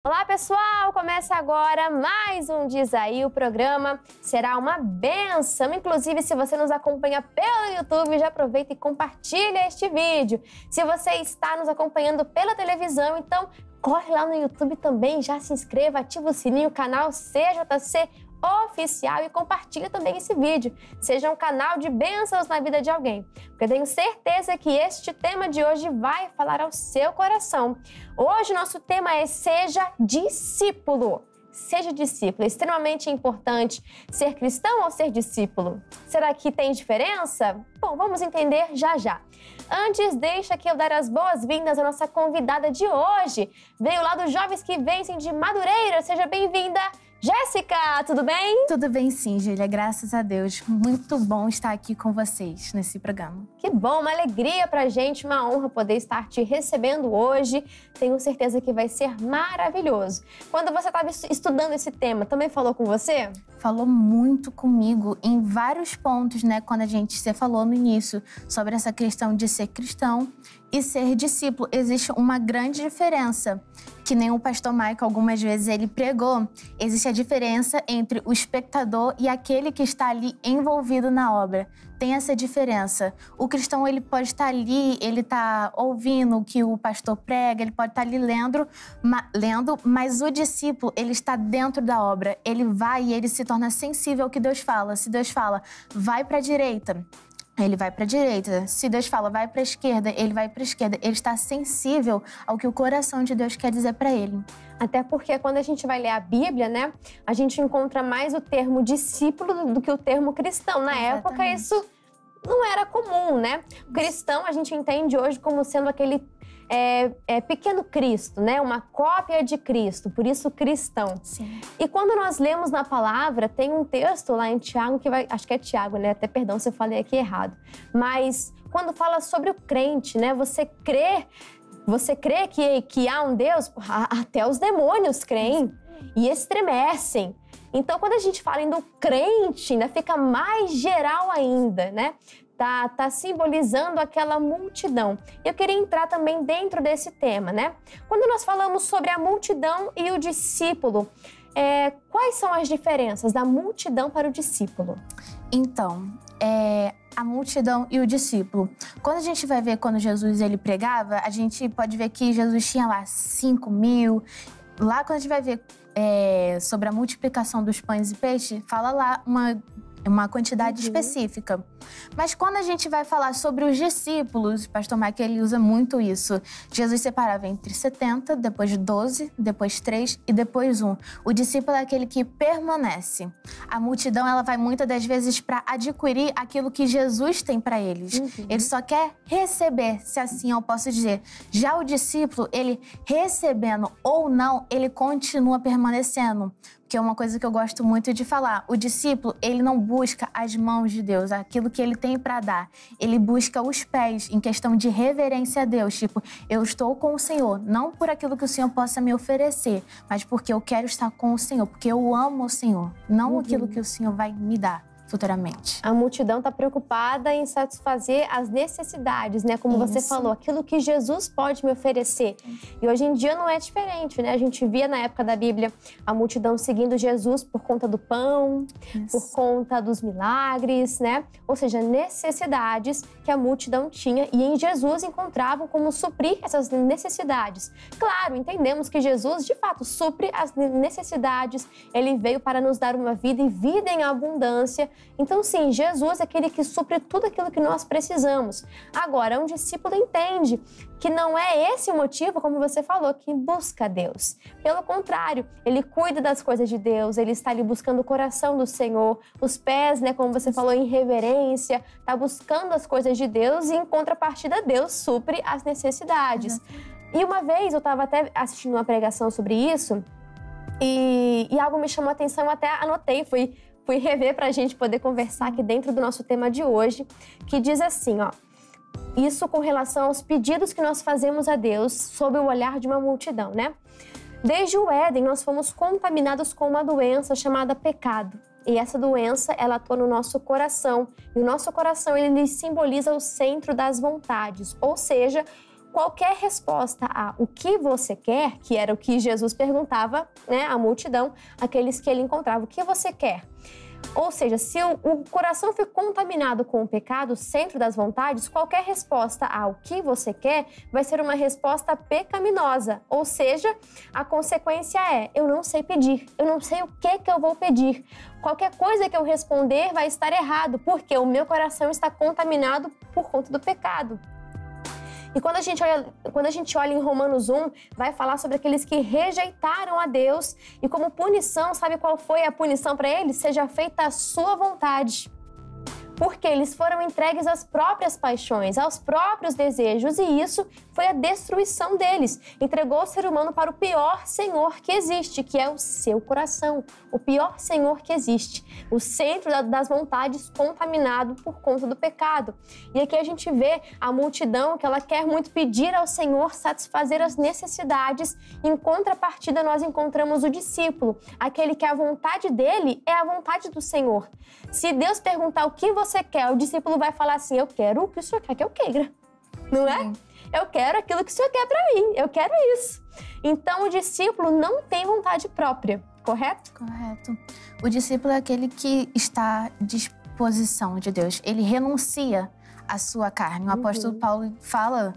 Olá pessoal, começa agora mais um Diz Aí. O programa será uma bênção. Inclusive, se você nos acompanha pelo YouTube, já aproveita e compartilha este vídeo. Se você está nos acompanhando pela televisão, então corre lá no YouTube também, já se inscreva, ativa o sininho, o canal CJC Oficial e compartilha também esse vídeo. Seja um canal de bênçãos na vida de alguém, porque eu tenho certeza que este tema de hoje vai falar ao seu coração. Hoje nosso tema é Seja Discípulo. Seja discípulo. É extremamente importante ser cristão ou ser discípulo. Será que tem diferença? Bom, vamos entender já já. Antes, deixa que eu dar as boas-vindas à nossa convidada de hoje. Veio lá dos Jovens que Vencem de Madureira. Seja bem-vinda, Jéssica, tudo bem? Tudo bem sim, Júlia, graças a Deus. Muito bom estar aqui com vocês nesse programa. Que bom, uma alegria pra gente, uma honra poder estar te recebendo hoje. Tenho certeza que vai ser maravilhoso. Quando você estava estudando esse tema, também falou com você? Falou muito comigo em vários pontos, né? Quando você falou no início sobre essa questão de ser cristão e ser discípulo. Existe uma grande diferença, que nem o pastor Michael algumas vezes ele pregou. Existe a diferença entre o espectador e aquele que está ali envolvido na obra. Tem essa diferença. O cristão, ele pode estar ali, ele está ouvindo o que o pastor prega, ele pode estar ali lendo, mas o discípulo, ele está dentro da obra. Ele vai e ele se torna sensível ao que Deus fala. Se Deus fala, vai para a direita, ele vai para a direita. Se Deus fala, vai para a esquerda, ele vai para a esquerda. Ele está sensível ao que o coração de Deus quer dizer para ele. Até porque quando a gente vai ler a Bíblia, né, a gente encontra mais o termo discípulo do que o termo cristão. Na época, isso não era comum, né? O cristão a gente entende hoje como sendo aquele pequeno Cristo, né? Uma cópia de Cristo, por isso cristão. Sim. E quando nós lemos na palavra, tem um texto lá em Tiago, acho que é Tiago, né? Até perdão se eu falei aqui errado. Mas quando fala sobre o crente, né? Você crê que há um Deus? Até os demônios creem e estremecem. Então, quando a gente fala do crente, né, fica mais geral ainda, né? Tá simbolizando aquela multidão. Eu queria entrar também dentro desse tema, né? Quando nós falamos sobre a multidão e o discípulo, quais são as diferenças da multidão para o discípulo? Então, a multidão e o discípulo. Quando a gente vai ver quando Jesus ele pregava, a gente pode ver que Jesus tinha lá 5.000. Lá quando a gente vai ver sobre a multiplicação dos pães e peixes, fala lá uma quantidade específica. Mas quando a gente vai falar sobre os discípulos, o pastor Michael ele usa muito isso. Jesus separava entre 70, depois 12, depois 3 e depois 1. O discípulo é aquele que permanece. A multidão ela vai muitas das vezes para adquirir aquilo que Jesus tem para eles. Ele só quer receber, se assim eu posso dizer. Já o discípulo, ele recebendo ou não, ele continua permanecendo. Que é uma coisa que eu gosto muito de falar. O discípulo, ele não busca as mãos de Deus, aquilo que ele tem para dar. Ele busca os pés, em questão de reverência a Deus. Tipo, eu estou com o Senhor, não por aquilo que o Senhor possa me oferecer, mas porque eu quero estar com o Senhor, porque eu amo o Senhor, não aquilo que o Senhor vai me dar futuramente. A multidão está preocupada em satisfazer as necessidades, né? Como você falou, aquilo que Jesus pode me oferecer. E hoje em dia não é diferente, né? A gente via na época da Bíblia a multidão seguindo Jesus por conta do pão, por conta dos milagres, né? Ou seja, necessidades que a multidão tinha e em Jesus encontravam como suprir essas necessidades. Claro, entendemos que Jesus, de fato, supre as necessidades. Ele veio para nos dar uma vida e vida em abundância. Então, sim, Jesus é aquele que supre tudo aquilo que nós precisamos. Agora, um discípulo entende que não é esse o motivo, como você falou, que busca Deus. Pelo contrário, ele cuida das coisas de Deus, ele está ali buscando o coração do Senhor, os pés, né, como você falou, em reverência, está buscando as coisas de Deus e, em contrapartida, Deus supre as necessidades. E uma vez, eu estava até assistindo uma pregação sobre isso e algo me chamou a atenção, eu até anotei, fui rever para a gente poder conversar aqui dentro do nosso tema de hoje, que diz assim, ó, isso com relação aos pedidos que nós fazemos a Deus sob o olhar de uma multidão, né? Desde o Éden, nós fomos contaminados com uma doença chamada pecado. E essa doença, ela atua no nosso coração. E o nosso coração, ele simboliza o centro das vontades, ou seja, qualquer resposta a o que você quer, que era o que Jesus perguntava, né, à multidão, aqueles que ele encontrava, o que você quer? Ou seja, se o coração foi contaminado com o pecado, o centro das vontades, qualquer resposta ao que você quer vai ser uma resposta pecaminosa. Ou seja, a consequência é, eu não sei pedir, eu não sei o que eu vou pedir. Qualquer coisa que eu responder vai estar errado, porque o meu coração está contaminado por conta do pecado. E quando a gente olha em Romanos 1, vai falar sobre aqueles que rejeitaram a Deus e como punição, sabe qual foi a punição para eles? Seja feita a sua vontade. Porque eles foram entregues às próprias paixões, aos próprios desejos, e isso foi a destruição deles. Entregou o ser humano para o pior senhor que existe, que é o seu coração. O pior senhor que existe. O centro das vontades contaminado por conta do pecado. E aqui a gente vê a multidão que ela quer muito pedir ao Senhor satisfazer as necessidades. Em contrapartida, nós encontramos o discípulo, aquele que a vontade dele é a vontade do Senhor. Se Deus perguntar o que você quer, o discípulo vai falar assim, eu quero o que o Senhor quer que eu queira, não é? Eu quero aquilo que o Senhor quer para mim, eu quero isso. Então, o discípulo não tem vontade própria, correto? Correto. O discípulo é aquele que está à disposição de Deus. Ele renuncia à sua carne. O apóstolo Paulo fala,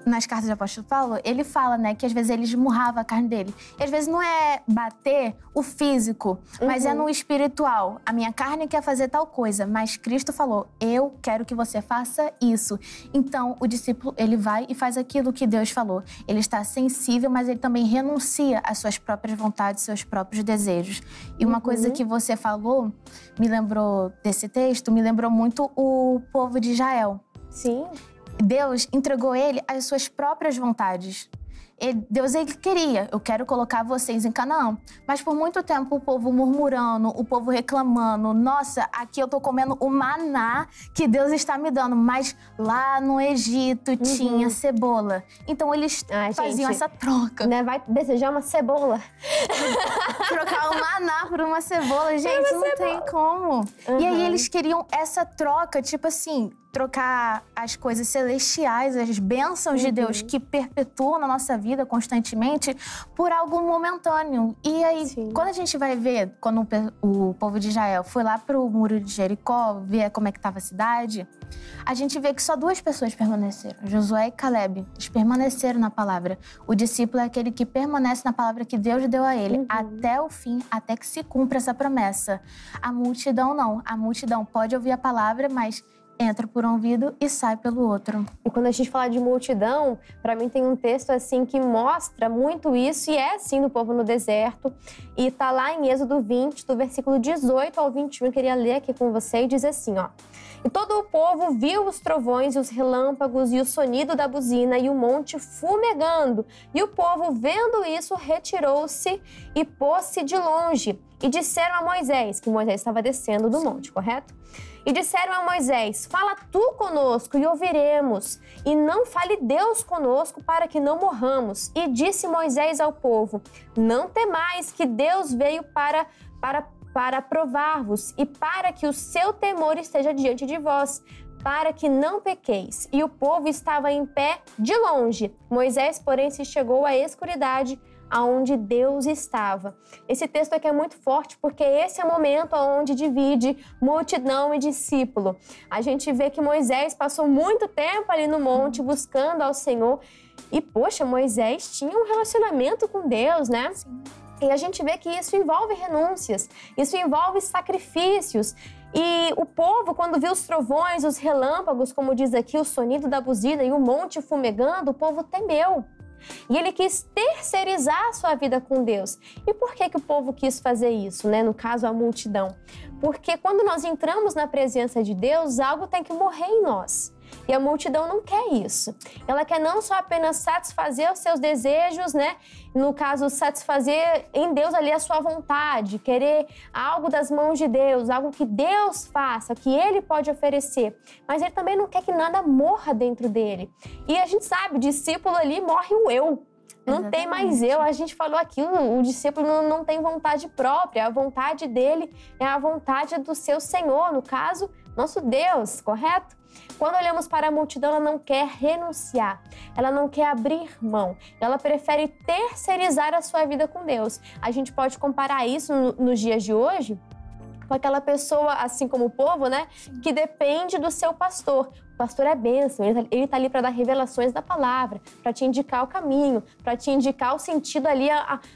nas cartas do apóstolo Paulo, ele fala, né, que às vezes ele esmurrava a carne dele. E às vezes não é bater o físico, mas é no espiritual. A minha carne quer fazer tal coisa, mas Cristo falou, eu quero que você faça isso. Então, o discípulo, ele vai e faz aquilo que Deus falou. Ele está sensível, mas ele também renuncia às suas próprias vontades, seus próprios desejos. E uma coisa que você falou, me lembrou desse texto, me lembrou muito o povo de Israel. Sim. Deus entregou ele às suas próprias vontades. Deus, ele queria, eu quero colocar vocês em Canaã. Mas por muito tempo o povo murmurando, o povo reclamando. Nossa, aqui eu tô comendo o maná que Deus está me dando. Mas lá no Egito tinha cebola. Então eles faziam essa troca. Né? Vai desejar uma cebola. Trocar o maná por uma cebola. Gente, não tem como. E aí eles queriam essa troca, tipo assim, trocar as coisas celestiais, as bênçãos de Deus que perpetuam na nossa vida constantemente por algo momentâneo. E aí, quando a gente vai ver, quando o povo de Israel foi lá pro Muro de Jericó, ver como é que estava a cidade, a gente vê que só 2 pessoas permaneceram, Josué e Caleb. Eles permaneceram na palavra. O discípulo é aquele que permanece na palavra que Deus deu a ele até o fim, até que se cumpra essa promessa. A multidão não. A multidão pode ouvir a palavra, mas entra por um ouvido e sai pelo outro. E quando a gente fala de multidão, para mim tem um texto assim que mostra muito isso, e é assim no povo no deserto. E tá lá em Êxodo 20, do versículo 18 ao 21, eu queria ler aqui com você e diz assim, ó. E todo o povo viu os trovões e os relâmpagos e o sonido da buzina e o monte fumegando. E o povo, vendo isso, retirou-se e pôs-se de longe. E disseram a Moisés, que Moisés estava descendo do monte, correto? E disseram a Moisés, fala tu conosco e ouviremos, e não fale Deus conosco para que não morramos. E disse Moisés ao povo, não temais que Deus veio para provar-vos e para que o seu temor esteja diante de vós, para que não pequeis. E o povo estava em pé de longe. Moisés, porém, se chegou à escuridade, aonde Deus estava. Esse texto aqui é muito forte porque esse é o momento onde divide multidão e discípulo. A gente vê que Moisés passou muito tempo ali no monte buscando ao Senhor e, poxa, Moisés tinha um relacionamento com Deus, né? Sim. E a gente vê que isso envolve renúncias, isso envolve sacrifícios. E o povo, quando viu os trovões, os relâmpagos, como diz aqui, o sonido da buzina e o monte fumegando, o povo temeu. E ele quis terceirizar a sua vida com Deus. E por que o povo quis fazer isso, né? No caso, a multidão. Porque quando nós entramos na presença de Deus, algo tem que morrer em nós. E a multidão não quer isso. Ela quer não só apenas satisfazer os seus desejos, né? No caso, satisfazer em Deus ali a sua vontade, querer algo das mãos de Deus, algo que Deus faça, que Ele pode oferecer. Mas Ele também não quer que nada morra dentro dele. E a gente sabe, discípulo ali morre o eu. Não tem mais eu, a gente falou aqui, o discípulo não tem vontade própria, a vontade dele é a vontade do seu Senhor, no caso, nosso Deus, correto? Quando olhamos para a multidão, ela não quer renunciar, ela não quer abrir mão, ela prefere terceirizar a sua vida com Deus. A gente pode comparar isso nos dias de hoje com aquela pessoa, assim como o povo, né, que depende do seu pastor. O pastor é bênção, ele tá ali para dar revelações da palavra, para te indicar o caminho, para te indicar o sentido ali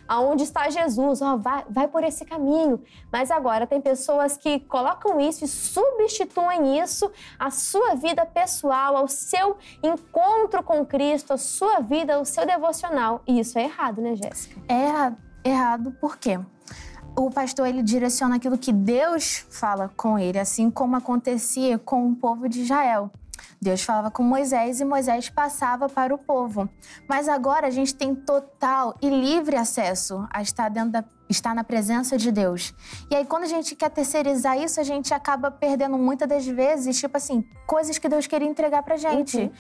aonde está Jesus. Ó, vai por esse caminho. Mas agora tem pessoas que colocam isso e substituem isso à sua vida pessoal, ao seu encontro com Cristo, à sua vida, ao seu devocional. E isso é errado, né, Jéssica? É errado por quê? O pastor, ele direciona aquilo que Deus fala com ele, assim como acontecia com o povo de Israel. Deus falava com Moisés e Moisés passava para o povo. Mas agora a gente tem total e livre acesso a estar na presença de Deus. E aí, quando a gente quer terceirizar isso, a gente acaba perdendo muitas das vezes, tipo assim, coisas que Deus queria entregar pra gente. Uhum.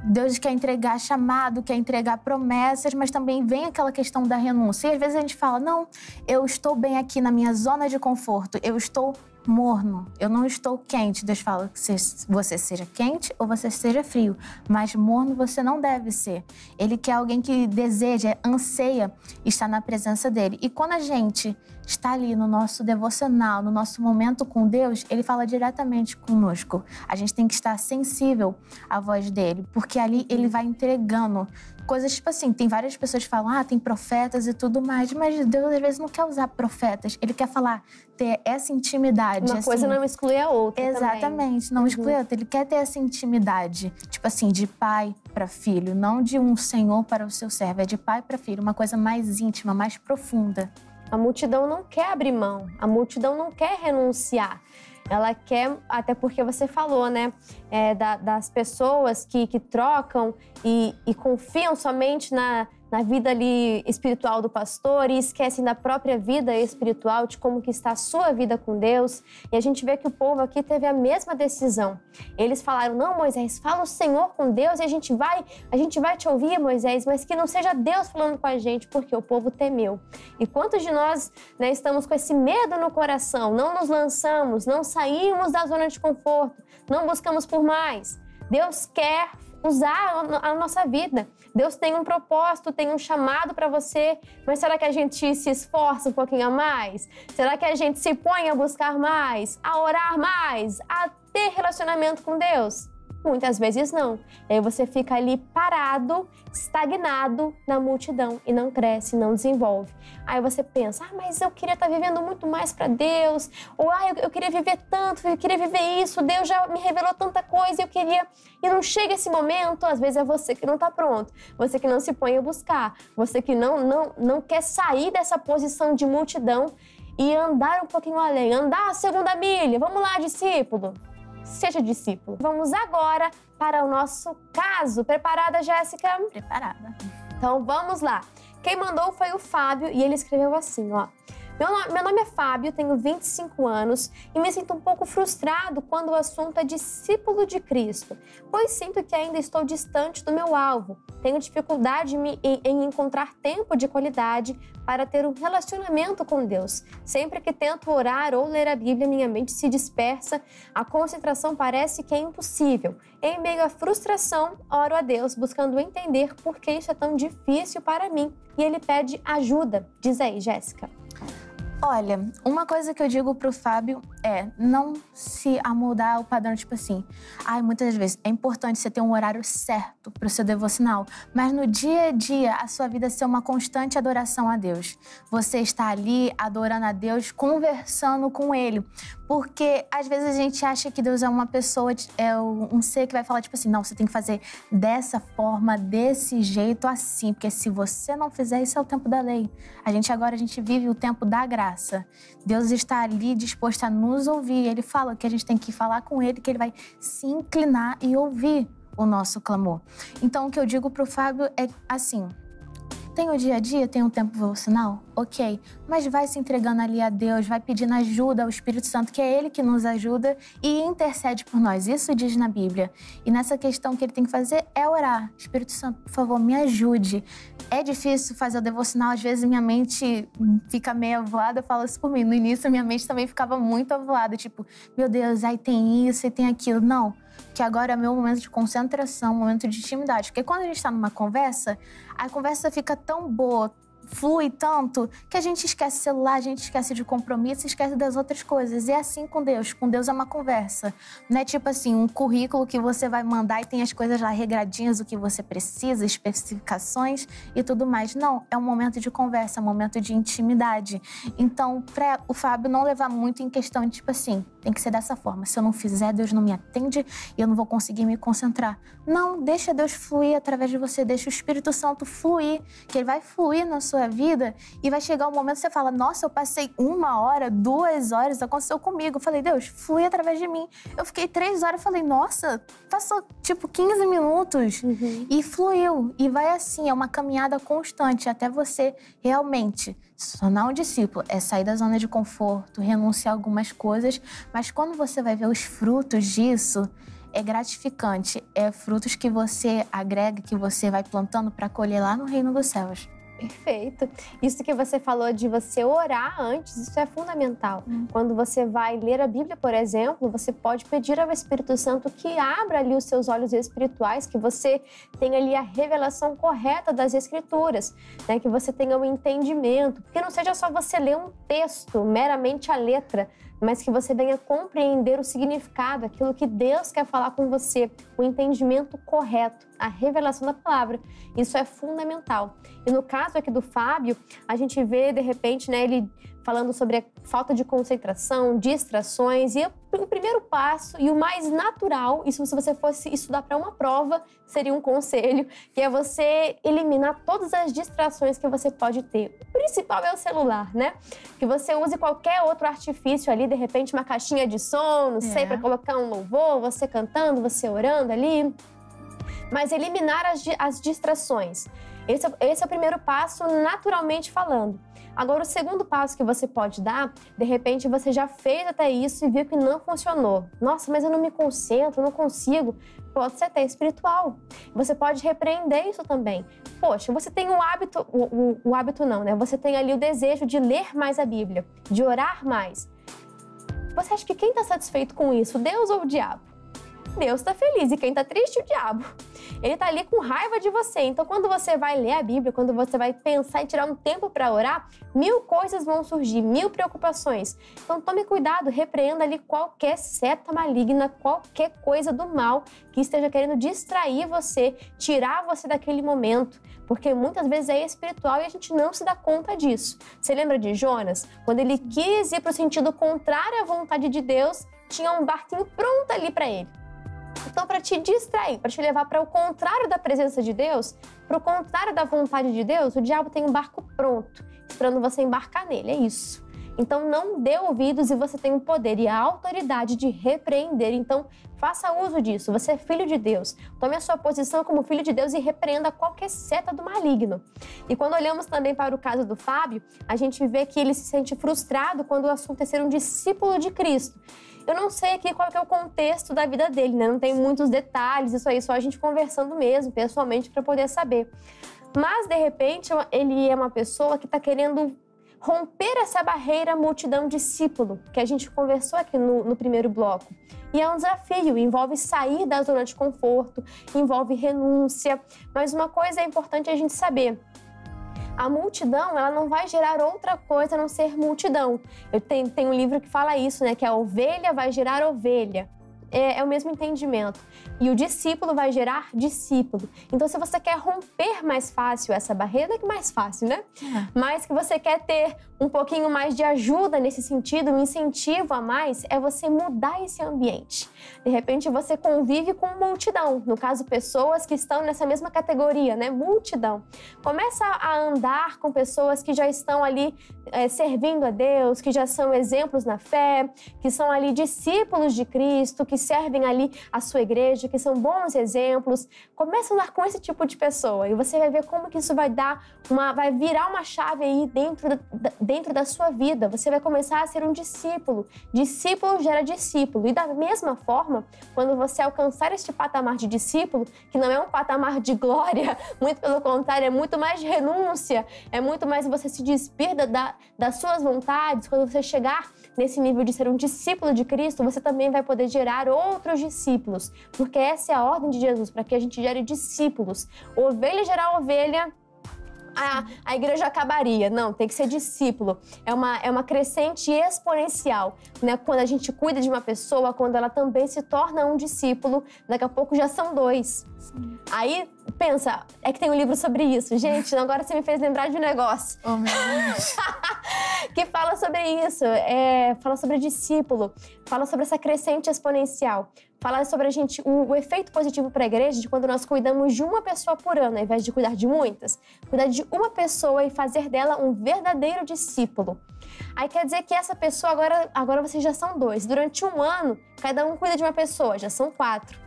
Deus quer entregar chamado, quer entregar promessas, mas também vem aquela questão da renúncia. E às vezes a gente fala, não, eu estou bem aqui na minha zona de conforto, eu estou morno, eu não estou quente. Deus fala que você seja quente ou você seja frio, mas morno você não deve ser. Ele quer alguém que deseja, anseia estar na presença dele. E quando a gente está ali no nosso devocional, no nosso momento com Deus, ele fala diretamente conosco. A gente tem que estar sensível à voz dele, porque ali ele vai entregando coisas, tipo assim, tem várias pessoas que falam, tem profetas e tudo mais, mas Deus às vezes não quer usar profetas, ele quer falar, ter essa intimidade. Uma coisa não exclui a outra. Exatamente, não exclui a outra, ele quer ter essa intimidade, tipo assim, de pai para filho, não de um senhor para o seu servo, é de pai para filho, uma coisa mais íntima, mais profunda. A multidão não quer abrir mão, a multidão não quer renunciar. Ela quer, até porque você falou, né, das pessoas que trocam e confiam somente na vida ali espiritual do pastor e esquecem da própria vida espiritual, de como que está a sua vida com Deus. E a gente vê que o povo aqui teve a mesma decisão. Eles falaram, não, Moisés, fala o Senhor com Deus e a gente vai te ouvir, Moisés, mas que não seja Deus falando com a gente, porque o povo temeu. E quantos de nós, né, estamos com esse medo no coração, não nos lançamos, não saímos da zona de conforto, não buscamos por mais? Deus quer usar a nossa vida. Deus tem um propósito, tem um chamado para você, mas será que a gente se esforça um pouquinho a mais? Será que a gente se põe a buscar mais, a orar mais, a ter relacionamento com Deus? Muitas vezes não. E aí você fica ali parado, estagnado na multidão e não cresce, não desenvolve. Aí você pensa, mas eu queria estar vivendo muito mais para Deus, ou eu queria viver tanto, eu queria viver isso, Deus já me revelou tanta coisa, eu queria... E não chega esse momento, às vezes é você que não está pronto, você que não se põe a buscar, você que não quer sair dessa posição de multidão e andar um pouquinho além, andar a segunda milha. Vamos lá, discípulo. Seja discípulo. Vamos agora para o nosso caso. Preparada, Jéssica? Preparada. Então, vamos lá. Quem mandou foi o Fábio e ele escreveu assim, ó. Meu nome é Fábio, tenho 25 anos e me sinto um pouco frustrado quando o assunto é discípulo de Cristo, pois sinto que ainda estou distante do meu alvo. Tenho dificuldade em encontrar tempo de qualidade para ter um relacionamento com Deus. Sempre que tento orar ou ler a Bíblia, minha mente se dispersa, a concentração parece que é impossível. Em meio à frustração, oro a Deus, buscando entender por que isso é tão difícil para mim. E ele pede ajuda. Diz aí, Jéssica. Olha, uma coisa que eu digo pro Fábio é não se amoldar ao padrão, tipo assim, muitas vezes é importante você ter um horário certo pro seu devocional, mas no dia a dia a sua vida ser uma constante adoração a Deus. Você está ali adorando a Deus, conversando com Ele, porque às vezes a gente acha que Deus é uma pessoa, é um ser que vai falar tipo assim, não, você tem que fazer dessa forma, desse jeito, assim, porque se você não fizer, isso é o tempo da lei. A gente vive o tempo da graça. Deus está ali disposto a nos ouvir. Ele fala que a gente tem que falar com Ele, que Ele vai se inclinar e ouvir o nosso clamor. Então, o que eu digo pro Fábio é assim, Tem o dia a dia, tem um tempo devocional? Ok. Mas vai se entregando ali a Deus, vai pedindo ajuda ao Espírito Santo, que é Ele que nos ajuda e intercede por nós. Isso diz na Bíblia. E nessa questão que ele tem que fazer é orar. Espírito Santo, por favor, me ajude. É difícil fazer o devocional, às vezes minha mente fica meio avoada, eu falo isso por mim. No início, minha mente também ficava muito avoada, tipo, meu Deus, aí tem isso e tem aquilo. Não, que agora é meu momento de concentração, momento de intimidade. Porque quando a gente está numa conversa, a conversa fica tão boa, flui tanto, que a gente esquece o celular, a gente esquece de compromisso, esquece das outras coisas. E é assim com Deus. Com Deus é uma conversa. Não é tipo assim, um currículo que você vai mandar e tem as coisas lá regradinhas, o que você precisa, especificações e tudo mais. Não, é um momento de conversa, um momento de intimidade. Então, para o Fábio não levar muito em questão de tipo assim, tem que ser dessa forma. Se eu não fizer, Deus não me atende e eu não vou conseguir me concentrar. Não, deixa Deus fluir através de você, deixa o Espírito Santo fluir, que ele vai fluir na sua vida e vai chegar um momento que você fala, nossa, eu passei 1 hora, 2 horas, aconteceu comigo. Eu falei, Deus, flui através de mim. Eu fiquei 3 horas, falei, nossa, passou tipo 15 minutos e fluiu. E vai assim, é uma caminhada constante até você realmente se tornar um discípulo. É sair da zona de conforto, renunciar a algumas coisas, mas quando você vai ver os frutos disso, é gratificante. É frutos que você agrega, que você vai plantando para colher lá no reino dos céus. Perfeito. Isso que você falou de você orar antes, isso é fundamental. Quando você vai ler a Bíblia, por exemplo, você pode pedir ao Espírito Santo que abra ali os seus olhos espirituais, que você tenha ali a revelação correta das Escrituras, né? Que você tenha o entendimento, porque não seja só você ler um texto, meramente a letra, mas que você venha compreender o significado, aquilo que Deus quer falar com você, o entendimento correto, a revelação da palavra. Isso é fundamental. E no caso aqui do Fábio, a gente vê, de repente, né, ele falando sobre a falta de concentração, distrações, e o primeiro passo e o mais natural, isso se você fosse estudar para uma prova, seria um conselho, que é você eliminar todas as distrações que você pode ter. O principal é o celular, né? Que você use qualquer outro artifício ali, de repente uma caixinha de som, não sei, para colocar um louvor, você cantando, você orando ali. Mas eliminar as distrações. Esse é o primeiro passo, naturalmente falando. Agora, o segundo passo que você pode dar, de repente você já fez até isso e viu que não funcionou. Nossa, mas eu não me concentro, não consigo. Pode ser até espiritual. Você pode repreender isso também. Poxa, você tem o hábito, o hábito não, né? Você tem ali o desejo de ler mais a Bíblia, de orar mais. Você acha que quem está satisfeito com isso, Deus ou o diabo? Deus está feliz e quem está triste, o diabo. Ele está ali com raiva de você. Então, quando você vai ler a Bíblia, quando você vai pensar e tirar um tempo para orar, 1000 coisas vão surgir, 1000 preocupações. Então, tome cuidado, repreenda ali qualquer seta maligna, qualquer coisa do mal que esteja querendo distrair você, tirar você daquele momento. Porque muitas vezes é espiritual e a gente não se dá conta disso. Você lembra de Jonas? Quando ele quis ir para o sentido contrário à vontade de Deus, tinha um barquinho pronto ali para ele. Então, para te distrair, para te levar para o contrário da presença de Deus, para o contrário da vontade de Deus, o diabo tem um barco pronto, esperando você embarcar nele, é isso. Então, não dê ouvidos e você tem o poder e a autoridade de repreender. Então, faça uso disso. Você é filho de Deus. Tome a sua posição como filho de Deus e repreenda qualquer seta do maligno. E quando olhamos também para o caso do Fábio, a gente vê que ele se sente frustrado quando o assunto é ser um discípulo de Cristo. Eu não sei aqui qual que é o contexto da vida dele, né? Não tem muitos detalhes, isso aí, só a gente conversando mesmo, pessoalmente, para poder saber. Mas, de repente, ele é uma pessoa que está querendo romper essa barreira multidão-discípulo, que a gente conversou aqui no primeiro bloco. E é um desafio, envolve sair da zona de conforto, envolve renúncia. Mas uma coisa é importante a gente saber. A multidão, ela não vai gerar outra coisa a não ser multidão. Tem um livro que fala isso, né? Que a ovelha vai gerar ovelha. É o mesmo entendimento. E o discípulo vai gerar discípulo. Então, se você quer romper mais fácil essa barreira, não é que mais fácil, né? Mas que você quer ter um pouquinho mais de ajuda nesse sentido, um incentivo a mais, é você mudar esse ambiente. De repente, você convive com multidão. No caso, pessoas que estão nessa mesma categoria, né? Multidão. Começa a andar com pessoas que já estão ali servindo a Deus, que já são exemplos na fé, que são ali discípulos de Cristo, que que servem ali a sua igreja, que são bons exemplos. Comece a andar com esse tipo de pessoa e você vai ver como que isso vai virar uma chave aí dentro da sua vida. Você vai começar a ser um discípulo. Discípulo gera discípulo. E da mesma forma, quando você alcançar este patamar de discípulo, que não é um patamar de glória, muito pelo contrário, é muito mais de renúncia, é muito mais você se despir das suas vontades. Quando você chegar nesse nível de ser um discípulo de Cristo, você também vai poder gerar outros discípulos, porque essa é a ordem de Jesus, para que a gente gere discípulos. Ovelha gerar ovelha, a igreja acabaria. Não, tem que ser discípulo. É uma crescente exponencial, né? Quando a gente cuida de uma pessoa, quando ela também se torna um discípulo, daqui a pouco já são 2. Sim. Aí, pensa, é que tem um livro sobre isso. Gente, agora você me fez lembrar de um negócio. Oh, meu Deus. Que fala sobre isso, fala sobre discípulo, fala sobre essa crescente exponencial. Fala sobre o efeito positivo para a igreja de quando nós cuidamos de uma pessoa por ano, ao invés de cuidar de muitas. Cuidar de uma pessoa e fazer dela um verdadeiro discípulo. Aí quer dizer que essa pessoa, agora vocês já são 2. Durante um ano, cada um cuida de uma pessoa, já são 4.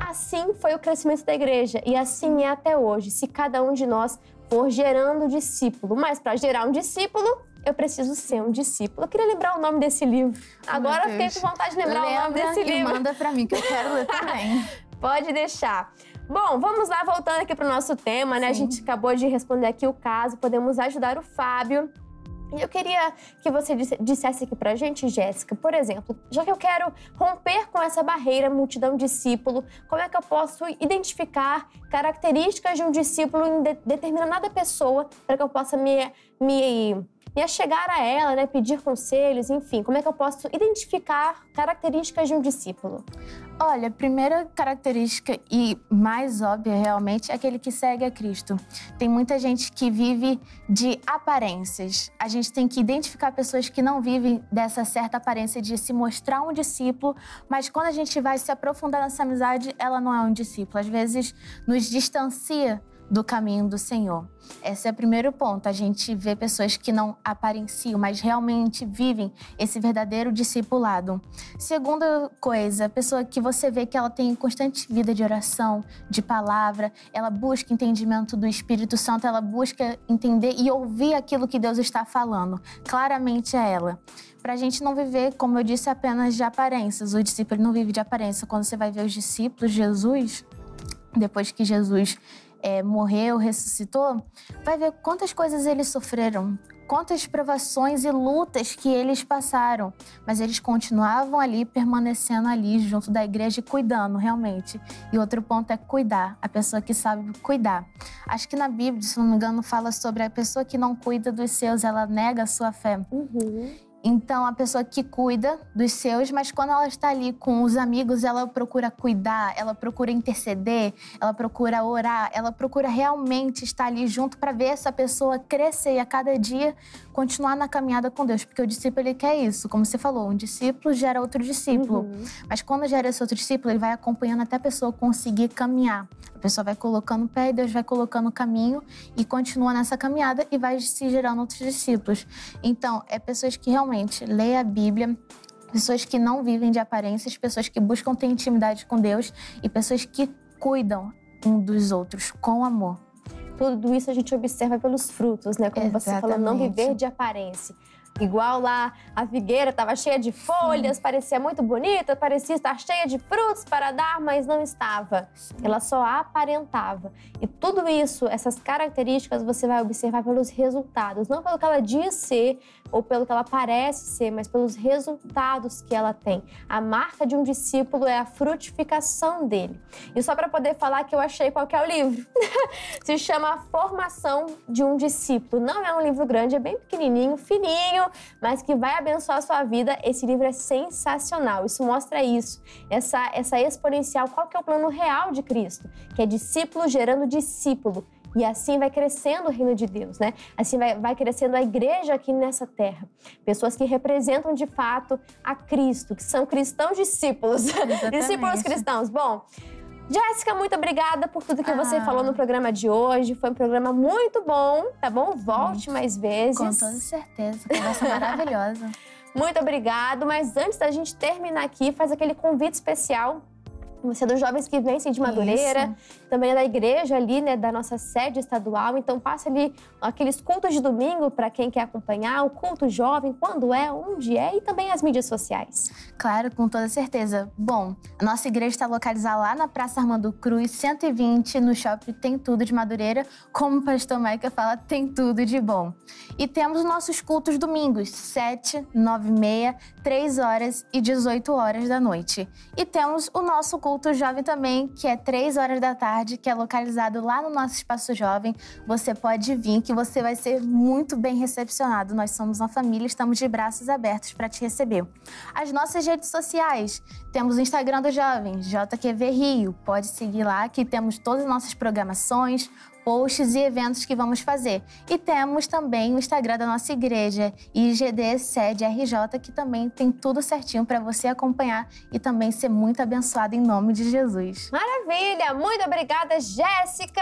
Assim foi o crescimento da igreja e assim é até hoje, se cada um de nós for gerando discípulo. Mas para gerar um discípulo, eu preciso ser um discípulo. Eu queria lembrar o nome desse livro. Agora fiquei com vontade de lembrar o nome desse livro. Manda pra mim, que eu quero ler também. Pode deixar. Bom, vamos lá, voltando aqui pro nosso tema, né? Sim. A gente acabou de responder aqui o caso, podemos ajudar o Fábio. E eu queria que você dissesse aqui pra gente, Jéssica, por exemplo, já que eu quero romper com essa barreira multidão discípulo, como é que eu posso identificar características de um discípulo em determinada pessoa para que eu possa me achegar a ela, né, pedir conselhos, enfim, como é que eu posso identificar características de um discípulo? Olha, a primeira característica e mais óbvia realmente é aquele que segue a Cristo. Tem muita gente que vive de aparências. A gente tem que identificar pessoas que não vivem dessa certa aparência de se mostrar um discípulo, mas quando a gente vai se aprofundar nessa amizade, ela não é um discípulo. Às vezes nos distancia do caminho do Senhor. Esse é o primeiro ponto. A gente vê pessoas que não aparenciam, mas realmente vivem esse verdadeiro discipulado. Segunda coisa, a pessoa que você vê que ela tem constante vida de oração, de palavra, ela busca entendimento do Espírito Santo, ela busca entender e ouvir aquilo que Deus está falando. Claramente é ela. Para a gente não viver, como eu disse, apenas de aparências. O discípulo não vive de aparência. Quando você vai ver os discípulos, Jesus, depois que Jesus morreu, ressuscitou, vai ver quantas coisas eles sofreram, quantas provações e lutas que eles passaram, mas eles continuavam ali, permanecendo ali junto da igreja e cuidando realmente. E outro ponto é cuidar, a pessoa que sabe cuidar. Acho que na Bíblia, se não me engano, fala sobre a pessoa que não cuida dos seus, ela nega a sua fé. Então, a pessoa que cuida dos seus, mas quando ela está ali com os amigos, ela procura cuidar, ela procura interceder, ela procura orar, ela procura realmente estar ali junto para ver essa pessoa crescer e a cada dia continuar na caminhada com Deus. Porque o discípulo, ele quer isso. Como você falou, um discípulo gera outro discípulo. Mas quando gera esse outro discípulo, ele vai acompanhando até a pessoa conseguir caminhar. A pessoa vai colocando o pé e Deus vai colocando o caminho e continua nessa caminhada e vai se gerando outros discípulos. Então, é pessoas que realmente leem a Bíblia, pessoas que não vivem de aparências, pessoas que buscam ter intimidade com Deus e pessoas que cuidam um dos outros com amor. Tudo isso a gente observa pelos frutos, né? Como você falou, não viver de aparência. Igual lá, a figueira estava cheia de folhas, parecia muito bonita, parecia estar cheia de frutos para dar, mas não estava. Ela só aparentava. E tudo isso, essas características, você vai observar pelos resultados. Não pelo que ela diz ser ou pelo que ela parece ser, mas pelos resultados que ela tem. A marca de um discípulo é a frutificação dele. E só para poder falar que eu achei qual que é o livro. Se chama A Formação de um Discípulo. Não é um livro grande, é bem pequenininho, fininho, mas que vai abençoar a sua vida. Esse livro é sensacional. Isso mostra isso, essa exponencial. Qual que é o plano real de Cristo? Que é discípulo gerando discípulo. E assim vai crescendo o reino de Deus, né? Assim vai crescendo a igreja aqui nessa terra. Pessoas que representam de fato a Cristo, que são cristãos discípulos. Discípulos cristãos. Bom, Jéssica, muito obrigada por tudo que você falou no programa de hoje. Foi um programa muito bom, tá bom? Volte mais vezes. Com toda certeza. Conversa maravilhosa. Muito obrigado, mas antes da gente terminar aqui, faz aquele convite especial. Você é dos jovens que vencem de Madureira, também é da igreja ali, né, da nossa sede estadual. Então passa ali aqueles cultos de domingo para quem quer acompanhar, o culto jovem, quando é, onde é e também as mídias sociais. Claro, com toda certeza. Bom, a nossa igreja está localizada lá na Praça Armando Cruz, 120, no Shopping Tem Tudo de Madureira. Como o pastor Maica fala, tem tudo de bom. E temos nossos cultos domingos, 7, 9 e meia, 3 horas e 18 horas da noite. E temos o nosso culto jovem também, que é 3 horas da tarde, que é localizado lá no nosso espaço jovem. Você pode vir, que você vai ser muito bem recepcionado. Nós somos uma família, estamos de braços abertos para te receber. As nossas redes sociais, temos o Instagram do Jovem, JQV Rio. Pode seguir lá, que temos todas as nossas programações, posts e eventos que vamos fazer. E temos também o Instagram da nossa igreja, IGD Sede RJ, que também tem tudo certinho para você acompanhar e também ser muito abençoado em nome de Jesus. Maravilha! Muito obrigada, Jéssica!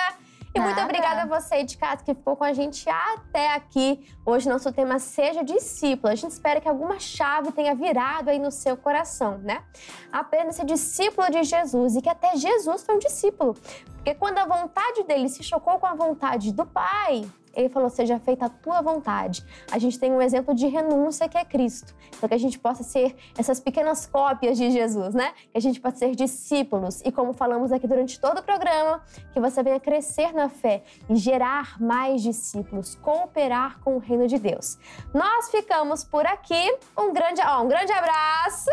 E muito obrigada a você de casa que ficou com a gente até aqui. Hoje nosso tema seja discípulo. A gente espera que alguma chave tenha virado aí no seu coração, né? Aprenda a ser discípulo de Jesus e que até Jesus foi um discípulo. Porque quando a vontade dele se chocou com a vontade do Pai, ele falou, seja feita a tua vontade. A gente tem um exemplo de renúncia que é Cristo. Então que a gente possa ser essas pequenas cópias de Jesus, né? Que a gente possa ser discípulos. E como falamos aqui durante todo o programa, que você venha crescer na fé e gerar mais discípulos, cooperar com o reino de Deus. Nós ficamos por aqui. Um grande abraço.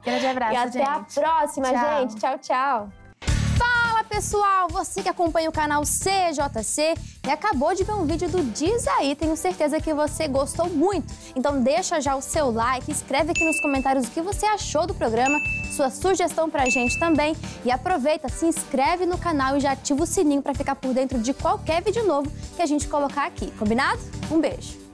Grande abraço, e até a próxima, gente. Tchau, tchau. Fala, pessoal! Você que acompanha o canal CJC e acabou de ver um vídeo do Diz Aí, tenho certeza que você gostou muito. Então deixa já o seu like, escreve aqui nos comentários o que você achou do programa, sua sugestão pra gente também. E aproveita, se inscreve no canal e já ativa o sininho para ficar por dentro de qualquer vídeo novo que a gente colocar aqui, combinado? Um beijo!